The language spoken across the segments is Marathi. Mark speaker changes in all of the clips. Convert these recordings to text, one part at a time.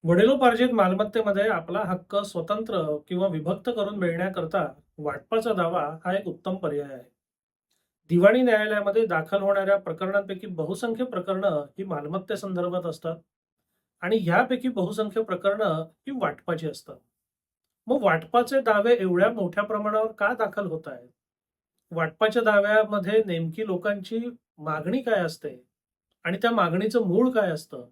Speaker 1: वडिलोपार्जित मालमत्तेमध्ये आपला हक्क स्वतंत्र किंवा विभक्त करून मिळण्याकरता वाटपाचा दावा हा एक उत्तम पर्याय आहे. दिवाणी न्यायालयामध्ये दाखल होणाऱ्या प्रकरणांपैकी बहुसंख्य प्रकरणं ही मालमत्तेसंदर्भात असतात आणि ह्यापैकी बहुसंख्य प्रकरणं ही वाटपाची असतात. मग वाटपाचे दावे एवढ्या मोठ्या प्रमाणावर का दाखल होत आहेत? वाटपाच्या दाव्यामध्ये नेमकी लोकांची मागणी काय असते आणि त्या मागणीचं मूळ काय असतं?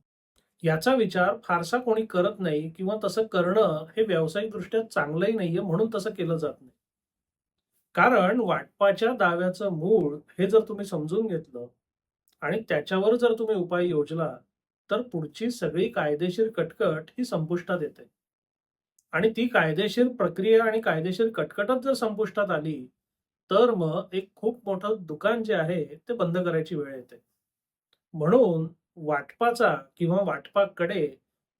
Speaker 1: याचा विचार फारसा कोणी करत नाही किंवा तसं करणं हे व्यावसायिकदृष्ट्या चांगलंही नाहीये म्हणून तसं केलं जात नाही. कारण वाटपाच्या दाव्याचं मूळ हे जर तुम्ही समजून घेतलं आणि त्याच्यावर जर तुम्ही उपाय योजला, तर पुढची सगळी कायदेशीर कटकट ही संपुष्टात येते. आणि ती कायदेशीर प्रक्रिया आणि कायदेशीर कटकटच जर संपुष्टात आली, तर मग एक खूप मोठं दुकान जे आहे ते बंद करायची वेळ येते. म्हणून वाटपाचा किंवा वाटपाकडे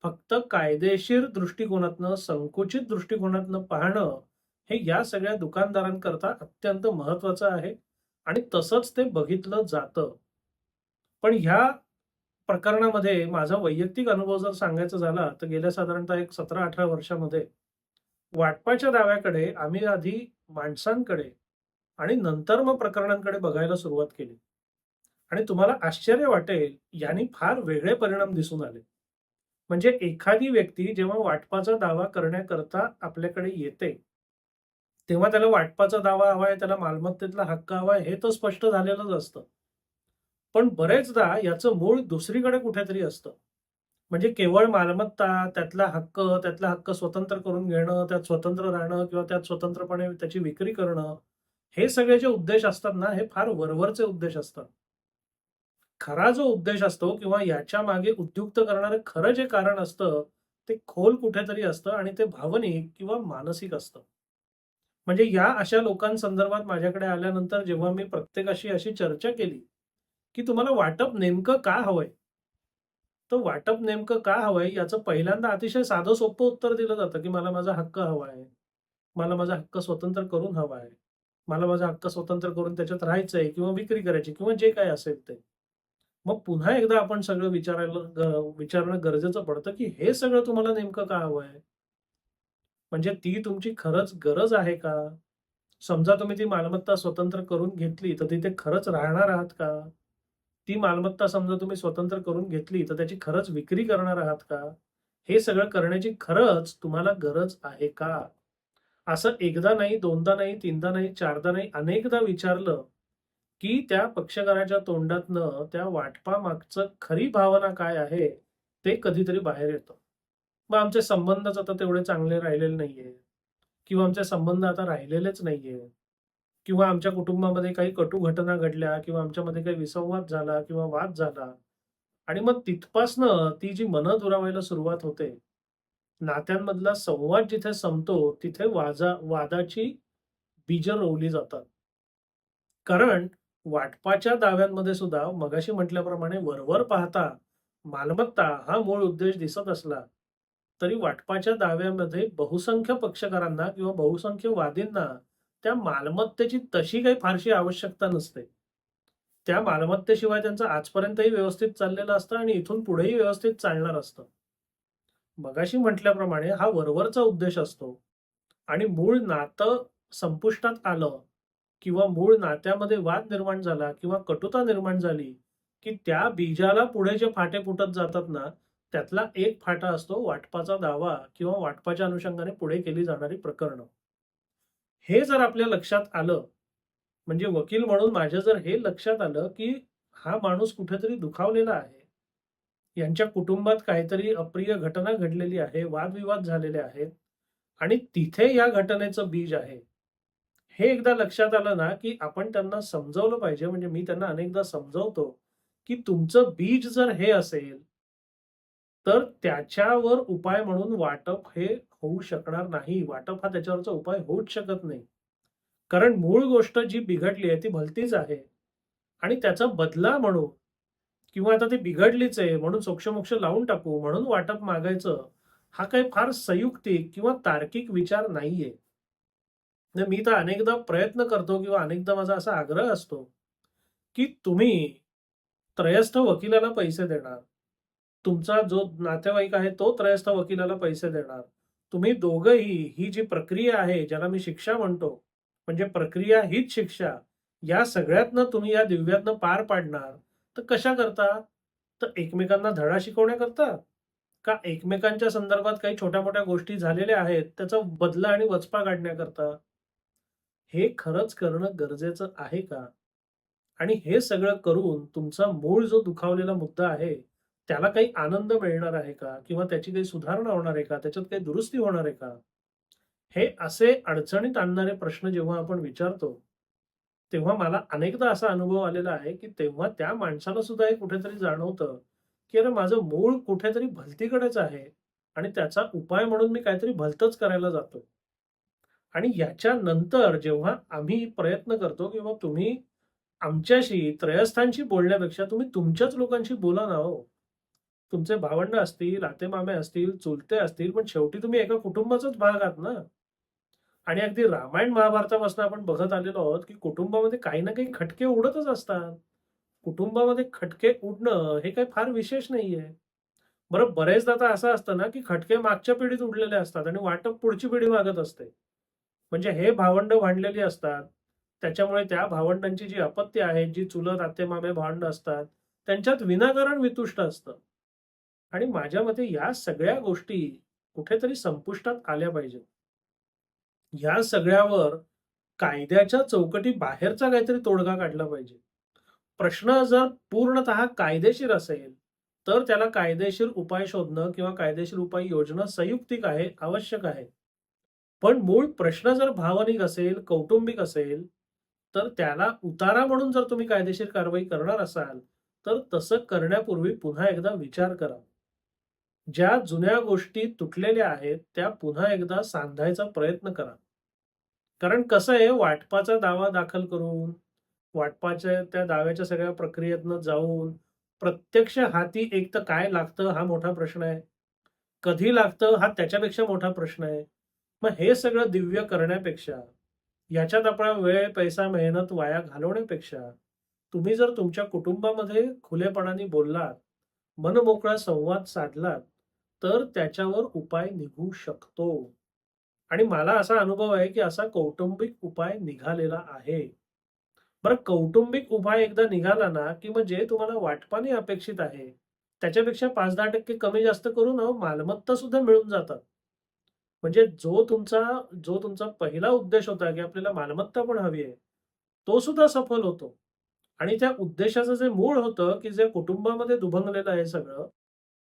Speaker 1: फक्त कायदेशीर दृष्टिकोनातनं, संकुचित दृष्टिकोनातनं पाहणं, हे या सगळ्या दुकानदारांकरता अत्यंत महत्वाचं आहे आणि तसंच ते बघितलं जातं. पण ह्या प्रकरणामध्ये माझा वैयक्तिक अनुभव जर सांगायचा झाला, तर गेल्या साधारणतः एक 17-18 वर्षामध्ये वाटपाच्या दाव्याकडे आम्ही आधी माणसांकडे आणि नंतर मग प्रकरणांकडे बघायला सुरुवात केली. आणि तुम्हाला आश्चर्य वाटेल, यानी फार वेगळे परिणाम दिसून आले. म्हणजे एखादी व्यक्ती जेव्हा वाटपाचा दावा करण्याकरता आपल्याकडे येते, तेव्हा त्याला वाटपाचा दावा हवाय, त्याला मालमत्तेतला हक्क हवाय, हे तर स्पष्ट झालेलंच असतं. पण बरेचदा याचं मूळ दुसरीकडे कुठेतरी असतं. म्हणजे केवळ मालमत्ता, त्यातला हक्क स्वतंत्र करून घेणं, त्यात स्वतंत्र राहणं किंवा त्यात स्वतंत्रपणे त्याची विक्री करणं, हे सगळे जे उद्देश असतात ना, हे फार वरवरचे उद्देश असतात. खरा जो उद्देश असतो किंवा याच्या मागे उद्युक्त करणारं खरं जे कारण असतं, ते खोल कुठेतरी असतं आणि ते भावनिक किंवा मानसिक असतं. म्हणजे या अशा लोकांसंदर्भात माझ्याकडे आल्यानंतर जेव्हा मी प्रत्येकाशी अशी चर्चा केली, की तुम्हाला वाटप नेमकं का हवंय? तर वाटप नेमकं का हवंय याचं पहिल्यांदा अतिशय साधं सोपं उत्तर दिलं जातं, की मला माझा हक्क हवा आहे. मला माझा हक्क स्वतंत्र करून हवा आहे. मला माझा हक्क स्वतंत्र करून त्याच्यात राहायचंय किंवा विक्री करायची किंवा जे काही असेल ते. मग पुन्हा एकदा आपण सगळं विचारणं गरजेचं पडतं, की हे सगळं तुम्हाला नेमकं का हवंय? म्हणजे ती तुमची खरंच गरज आहे का? समजा तुम्ही ती मालमत्ता स्वतंत्र करून घेतली, तर तिथे खरंच राहणार आहात का? ती मालमत्ता समजा तुम्ही स्वतंत्र करून घेतली, तर त्याची खरंच विक्री करणार आहात का? हे सगळं करण्याची खरंच तुम्हाला गरज आहे का? असं एकदा नाही, दोनदा नाही, तीनदा नाही, चारदा नाही, अनेकदा विचारलं, की त्या पक्षकाराच्या तोंडातनं त्या वाटपामागचं खरी भावना काय आहे, ते कधीतरी बाहेर येतं. मग आमचे संबंधच आता तेवढे चांगले राहिलेले नाहीये किंवा आमचे संबंध आता राहिलेलेच नाहीये किंवा आमच्या कुटुंबामध्ये काही कटू घटना घडल्या किंवा आमच्यामध्ये काही विसंवाद झाला किंवा वाद झाला आणि मग तिथपासनं ती जी मनं दुरावायला सुरुवात होते. नात्यांमधला संवाद जिथे संपतो, तिथे वादाची बीजं रोवली जातात. कारण वाटपाच्या दाव्यांमध्ये सुद्धा मगाशी म्हटल्याप्रमाणे वरवर पाहता मालमत्ता हा मूळ उद्देश दिसत असला, तरी वाटपाच्या दाव्यामध्ये बहुसंख्य पक्षकारांना किंवा बहुसंख्य वादींना त्या मालमत्तेची तशी काही फारशी आवश्यकता नसते. त्या मालमत्तेशिवाय त्यांचं आजपर्यंतही व्यवस्थित चाललेलं असतं आणि इथून पुढेही व्यवस्थित चालणार असतं. मगाशी म्हटल्याप्रमाणे हा वरवरचा उद्देश असतो आणि मूळ नातं संपुष्टात आलं किंवा मूळ नात्यामध्ये वाद निर्माण झाला किंवा कटुता निर्माण झाली, की त्या बीजाला पुढे जे फाटे फुटत जातात ना, त्यातला एक फाटा असतो वाटपाचा दावा किंवा वाटपाच्या अनुषंगाने पुढे केली जाणारी प्रकरणं. हे जर आपल्या लक्षात आलं, म्हणजे वकील म्हणून माझ्या जर हे लक्षात आलं, की हा माणूस कुठेतरी दुखावलेला आहे. यांच्या कुटुंबात काहीतरी अप्रिय घटना घडलेली आहे, वादविवाद झालेले आहेत आणि तिथे या घटनेचं बीज आहे. हे एकदा लक्षात आलं ना, की आपण त्यांना समजावलं पाहिजे. म्हणजे मी त्यांना अनेकदा समजावतो, की तुमचं बीज जर हे असेल, तर त्याच्यावर उपाय म्हणून वाटप हे होऊ शकणार नाही. वाटप हा त्याच्यावरचा उपाय होऊच शकत नाही. कारण मूळ गोष्ट जी बिघडली आहे ती भलतीच आहे आणि त्याचा बदला म्हणून किंवा आता ती बिघडलीच आहे म्हणून सोक्ष लावून टाकू म्हणून वाटप मागायचं, हा काही फार संयुक्तिक किंवा तार्किक विचार नाहीये. म्हणजे मी तर अनेकदा प्रयत्न करतो किंवा अनेकदा माझा असा आग्रह असतो, की तुम्ही त्रयस्थ वकिलाला पैसे देणार. तुमचा जो नातेवाईक आहे तो त्रयस्थ वकिलाला पैसे देणार. तुम्ही दोघंही ही जी प्रक्रिया आहे, ज्याला मी शिक्षा म्हणतो, म्हणजे प्रक्रिया हीच शिक्षा, या सगळ्यातनं तुम्ही या दिव्यातनं पार पाडणार. तर कशा करता? तर एकमेकांना धडा शिकवण्याकरता? का एकमेकांच्या संदर्भात काही छोट्या-मोठ्या गोष्टी झालेल्या आहेत, त्याचा बदला आणि वचपा काढण्याकरता? हे खरंच करणं गरजेचं आहे का? आणि हे सगळं करून तुमचा मूळ जो दुखावलेला मुद्दा आहे, त्याला काही आनंद मिळणार आहे का? किंवा त्याची काही सुधारणा होणार आहे का? त्याच्यात काही दुरुस्ती होणार आहे का? हे असे अडचणीत आणणारे प्रश्न जेव्हा आपण विचारतो, तेव्हा मला अनेकदा असा अनुभव आलेला आहे, की तेव्हा त्या माणसाला सुद्धा हे कुठेतरी जाणवतं, की अरे माझं मूळ कुठेतरी भलतीकडेच आहे आणि त्याचा उपाय म्हणून मी काहीतरी भलतंच करायला जातोय. आणि याच्यानंतर जेव्हा आम्ही प्रयत्न करतो किंवा तुम्ही आमच्याशी त्रयस्थांशी बोलण्यापेक्षा तुम्ही तुमच्याच लोकांशी बोला ना हो. तुमचे भावंड असतील, आतेमामे असतील, चुलते असतील, पण शेवटी तुम्ही एका कुटुंबाचाच भाग आहात ना. आणि अगदी रामायण महाभारतापासून आपण बघत आलेलो आहोत, की कुटुंबामध्ये काही ना काही खटके उडतच असतात. कुटुंबामध्ये खटके उडणं हे काही फार विशेष नाहीये. बरं बरेचदा तर असं असतं ना, की खटके मागच्या पिढीत उडलेले असतात आणि वाटप पुढची पिढी मागत असते. म्हणजे हे भावंड भांडलेली असतात. त्याच्यामुळे त्या भावंडांची जी अपत्य आहेत, जी चुलत आते-मामे भावंड असतात, त्यांच्यात विनाकारण वितुष्ट असतं. आणि माझ्या मते या सगळ्या गोष्टी कुठेतरी संपुष्टात आल्या पाहिजेत. या सगळ्यावर कायद्याच्या चौकटी बाहेरचा काहीतरी तोडगा काढला पाहिजे. प्रश्न जर पूर्णतः कायदेशीर असेल, तर त्याला कायदेशीर उपाय शोधणं किंवा कायदेशीर उपाय योजणं संयुक्तिक आहे, आवश्यक आहे. पण मूळ प्रश्न जर भावनिक असेल, कौटुंबिक असेल, तर त्याला उतारा म्हणून जर तुम्ही कायदेशीर कारवाई करणार असाल, तर तसं करण्यापूर्वी पुन्हा एकदा विचार करा. ज्या जुन्या गोष्टी तुटलेल्या आहेत, त्या पुन्हा एकदा सांधायचा प्रयत्न करा. कारण कसं आहे, वाटपाचा दावा दाखल करून, वाटपाच्या त्या दाव्याच्या सगळ्या प्रक्रियेतनं जाऊन, प्रत्यक्ष हाती एक तर काय लागतं हा मोठा प्रश्न आहे. कधी लागतं हा त्याच्यापेक्षा मोठा प्रश्न आहे. मग हे सगळं दिव्य करण्यापेक्षा, याच्यात आपला वेळ, पैसा, मेहनत वाया घालवण्यापेक्षा, तुम्ही जर तुमच्या कुटुंबामध्ये खुलेपणाने बोललात, मनमोकळा संवाद साधलात, तर त्याच्यावर उपाय निघू शकतो. आणि मला असा अनुभव आहे, की असा कौटुंबिक उपाय निघालेला आहे. बरं कौटुंबिक उपाय एकदा निघाला ना, की मग जे तुम्हाला वाटपाने अपेक्षित आहे, त्याच्यापेक्षा 5-10% कमी जास्त करून मालमत्ता सुद्धा मिळून जातात. म्हणजे जो तुमचा पहिला उद्देश होता, की आपल्याला मालमत्ता पण हवी आहे, तो सुद्धा सफल होतो. आणि त्या उद्देशाचं जे मूळ होतं, की जे कुटुंबामध्ये दुभंगलेलं आहे सगळं,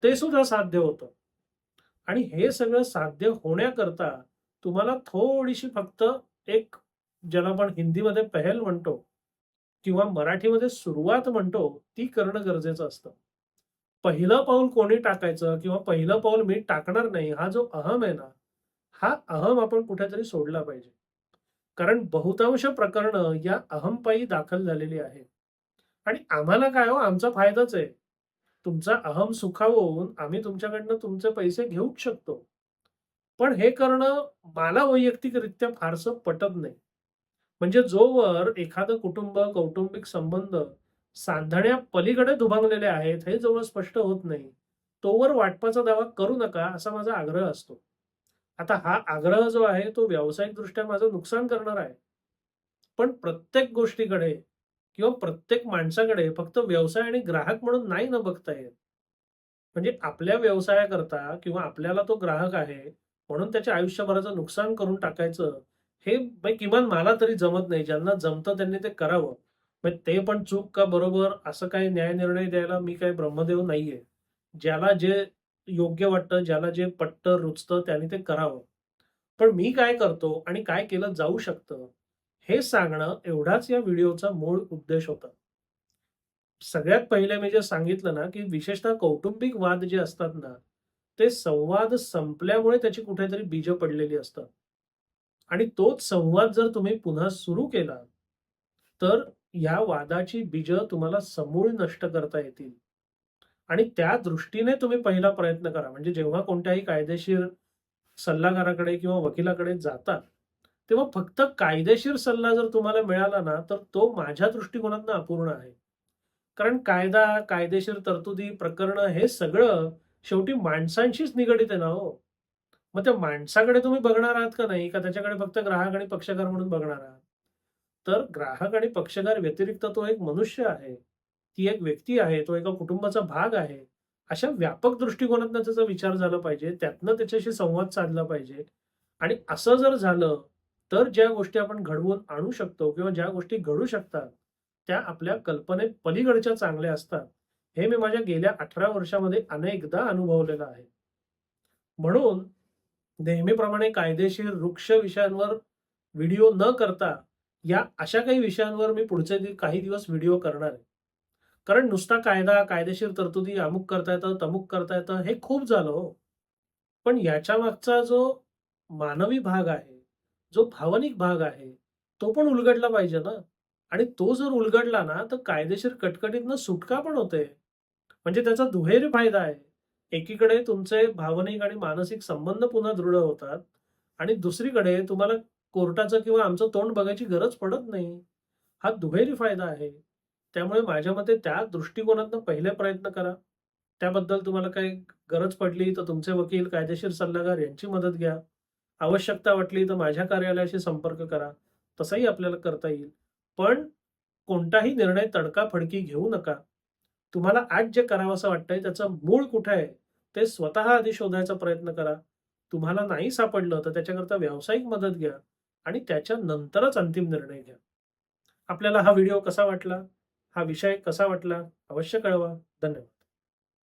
Speaker 1: ते सुद्धा साध्य होतं. आणि हे सगळं साध्य होण्याकरता तुम्हाला थोडीशी फक्त एक, ज्याला आपण हिंदीमध्ये पहल म्हणतो किंवा मराठीमध्ये सुरुवात म्हणतो, ती करणं गरजेचं असतं. पहिलं पाऊल कोणी टाकायचं किंवा पहिलं पाऊल मी टाकणार नाही, हा जो अहम आहे ना, हा अहम आपण कुठेतरी सोडला पाहिजे. कारण बहुतांश प्रकरणं या अहमपायी दाखल झालेली आहेत. आणि आम्हाला काय हो, आमचा फायदाच आहे. तुमचा अहम सुखावून आम्ही तुमच्याकडनं तुमचे पैसे घेऊच शकतो. पण हे करणं मला वैयक्तिकरित्या फारसं पटत नाही. म्हणजे जोवर एखादं कुटुंब, कौटुंबिक संबंध सांधण्यापलीकडे दुभंगलेले आहेत, हे जोवर स्पष्ट होत नाही, तोवर वाटपाचा दावा करू नका, असा माझा आग्रह असतो. आता हा आग्रह जो आहे, तो व्यावसायिकदृष्ट्या माझं नुकसान करणार आहे. पण प्रत्येक गोष्टीकडे किंवा प्रत्येक माणसाकडे फक्त व्यवसाय आणि ग्राहक म्हणून नाही न बघता येत. म्हणजे आपल्या व्यवसायाकरता किंवा आपल्याला तो ग्राहक आहे, म्हणून त्याच्या आयुष्यभराचं नुकसान करून टाकायचं, हे म्हणजे किमान मला तरी जमत नाही. ज्यांना जमतं त्यांनी ते करावं. म्हणजे ते पण चूक का बरोबर असं काही न्यायनिर्णय द्यायला मी काही ब्रह्मदेव नाहीये. ज्याला जे योग्य वाटतं, ज्याला जे पटतं, रुचतं त्याने ते करावं. पण मी काय करतो आणि काय केलं जाऊ शकतं, हे सांगणं एवढाच या व्हिडिओचा मूळ उद्देश होता. सगळ्यात पहिले मी जे सांगितलं ना, की विशेषतः कौटुंबिक वाद जे असतात ना, ते संवाद संपल्यामुळे त्याची कुठेतरी बीजं पडलेली असतात. आणि तोच संवाद जर तुम्ही पुन्हा सुरू केला, तर या वादाची बीजं तुम्हाला समूळ नष्ट करता येतील. आणि त्या दृष्टीने तुम्ही पहिला प्रयत्न करा. म्हणजे जेव्हा कोणत्याही कायदेशीर सल्लागाराकडे किंवा वकिलाकडे जाता, तेव्हा फक्त कायदेशीर सल्ला जर तुम्हाला मिळाला ना, तर तो माझ्या दृष्टिकोनातनं अपूर्ण आहे. कारण कायदा, कायदेशीर तरतुदी, प्रकरणं हे सगळं शेवटी माणसांशीच निगडीत आहे ना हो. मग त्या माणसाकडे तुम्ही बघणार आहात का नाही? का त्याच्याकडे फक्त ग्राहक आणि पक्षकार म्हणून बघणार आहात? तर ग्राहक आणि पक्षकार व्यतिरिक्त तो एक मनुष्य आहे. ती एक व्यक्ती आहे. तो एका कुटुंबाचा भाग आहे. अशा व्यापक दृष्टिकोनातनं त्याचा विचार झाला पाहिजे. त्यातनं त्याच्याशी संवाद साधला पाहिजे आणि असं जर झालं, तर ज्या गोष्टी आपण घडवून आणू शकतो किंवा ज्या गोष्टी घडू शकतात, त्या आपल्या कल्पने पलीकडच्या चांगल्या असतात. हे मी माझ्या गेल्या 18 वर्षामध्ये अनेकदा अनुभवलेलं आहे. म्हणून नेहमीप्रमाणे कायदेशीर वृक्ष विषयांवर व्हिडिओ न करता, या अशा काही विषयांवर मी पुढचे काही दिवस व्हिडिओ करणार आहे. कारण नुसता कायदा, कायदेशीर तरतुदी अमुक करता येतं, तमुक करता येतं, हे खूप झालं हो. पण याच्या मागचा जो मानवी भाग आहे, जो भावनिक भाग आहे, तो पण उलगडला पाहिजे ना. आणि तो जर उलगडला ना, तर कायदेशीर कटकटीतनं सुटका पण होते. म्हणजे त्याचा दुहेरी फायदा आहे. एकीकडे तुमचे भावनिक आणि मानसिक संबंध पुन्हा दृढ होतात आणि दुसरीकडे तुम्हाला कोर्टाचं किंवा आमचं तोंड बघायची गरज पडत नाही. हा दुहेरी फायदा आहे. त्यामुळे माझ्या मते त्या दृष्टिकोनातनं पहिले प्रयत्न करा. त्याबद्दल तुम्हाला काही गरज पडली तर तुमचे वकील, कायदेशीर सल्लागार यांची मदत घ्या. आवश्यकता वाटली तर माझ्या कार्यालयाशी संपर्क करा. तसंही आपल्याला करता येईल. पण कोणताही निर्णय तडकाफडकी घेऊ नका. तुम्हाला आज जे करावंसं वाटतंय त्याचं मूळ कुठे आहे, ते स्वतः आधी शोधायचा प्रयत्न करा. तुम्हाला नाही सापडलं तर त्याच्याकरता व्यावसायिक मदत घ्या आणि त्याच्यानंतरच अंतिम निर्णय घ्या. आपल्याला हा व्हिडिओ कसा वाटला? हा विषय कसा वाटला? अवश्य कळवा. धन्यवाद.